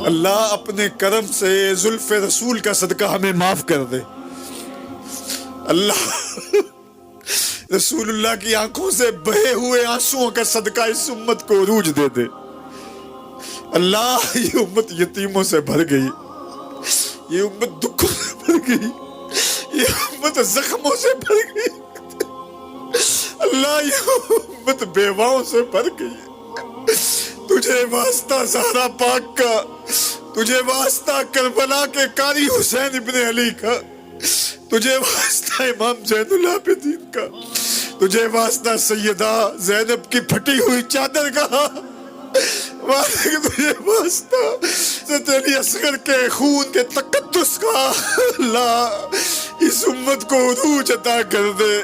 اللہ اپنے کرم سے زلف رسول کا صدقہ ہمیں معاف کر دے. اللہ رسول اللہ کی آنکھوں سے بہے ہوئے آنسوؤں کا صدقہ اس امت کو عروج دے دے. اللہ یہ امت یتیموں سے بھر گئی، یہ امت دکھوں سے بھر گئی، یہ امت زخموں سے بھر گئی. اللہ یہ امت بیواؤں سے بھر گئی. تجھے واسطہ زہرا پاک کا، تجھے واسطہ کربلا کے قاری حسین ابن علی کا، تجھے واسطہ امام زین العابدین کا، تجھے واسطہ سیدہ زینب کی پھٹی ہوئی چادر کا، تجھے واسطہ حضرت علی اصغر کے خون کے تقدس کا. اللہ اس امت کو عروج عطا کر دے.